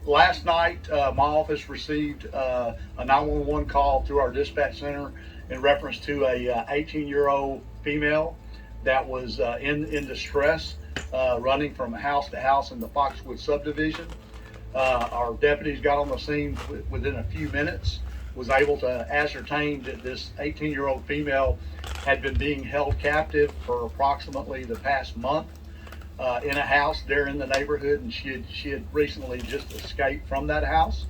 Last night, my office received a 911 call through our dispatch center in reference to a 18-year-old female that was in distress, running from house to house in the Foxwood subdivision. Our deputies got on the scene within a few minutes, was able to ascertain that this 18-year-old female had been being held captive for approximately the past month in a house there in the neighborhood, and she had recently just escaped from that house.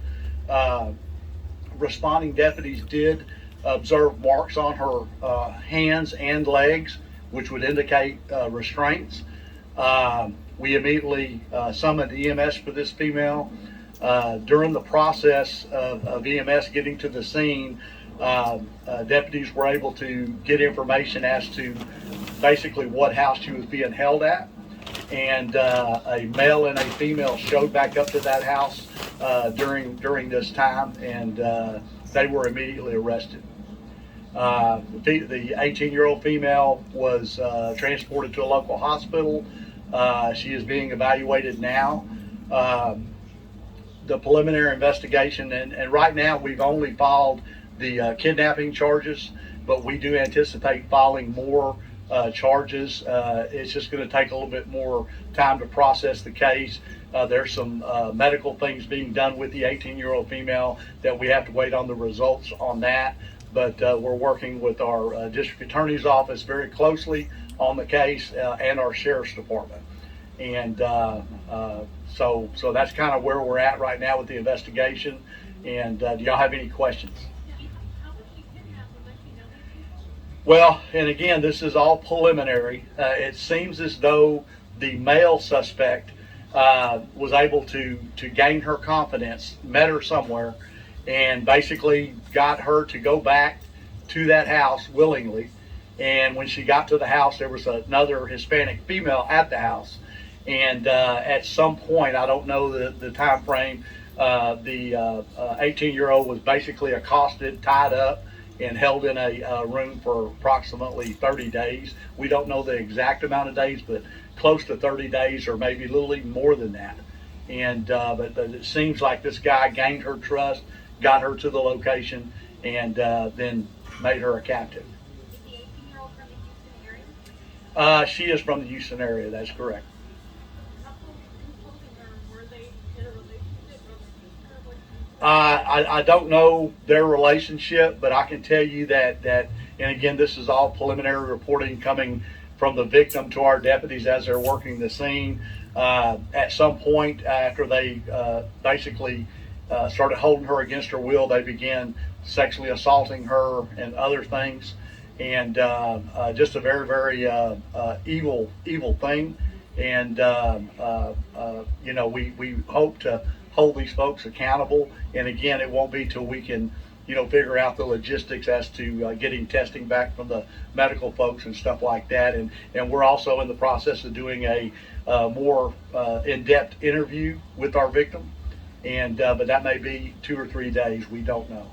Responding deputies did observe marks on her hands and legs, which would indicate restraints. We immediately summoned EMS for this female. During the process of EMS getting to the scene, deputies were able to get information as to basically what house she was being held at. And a male and a female showed back up to that house during this time, and they were immediately arrested. The 18-year-old female was transported to a local hospital. She is being evaluated now. The preliminary investigation, and right now we've only filed the kidnapping charges, but we do anticipate filing more charges. It's just going to take a little bit more time to process the case. There's some medical things being done with the 18-year-old female that we have to wait on the results on that. But we're working with our district attorney's office very closely on the case, and our sheriff's department. And so that's kind of where we're at right now with the investigation. And do y'all have any questions? Well, and again, this is all preliminary. It seems as though the male suspect was able to gain her confidence, met her somewhere, and basically got her to go back to that house willingly. And when she got to the house, there was another Hispanic female at the house. And at some point, I don't know the time frame, the 18-year-old was basically accosted, tied up, and held in a room for approximately 30 days. We don't know the exact amount of days, but close to 30 days, or maybe a little even more than that. And but it seems like this guy gained her trust, got her to the location, and then made her a captive. Is the 18-year-old from the Houston area? She is from the Houston area, that's correct. I don't know their relationship, but I can tell you that, and again, this is all preliminary reporting coming from the victim to our deputies as they're working the scene. At some point after they basically started holding her against her will, they began sexually assaulting her and other things, and just a very, very evil thing. And you know, we hope to hold these folks accountable. And again, it won't be till we can, you know, figure out the logistics as to getting testing back from the medical folks and stuff like that. And we're also in the process of doing a more in-depth interview with our victim. And but that may be 2 or 3 days. We don't know.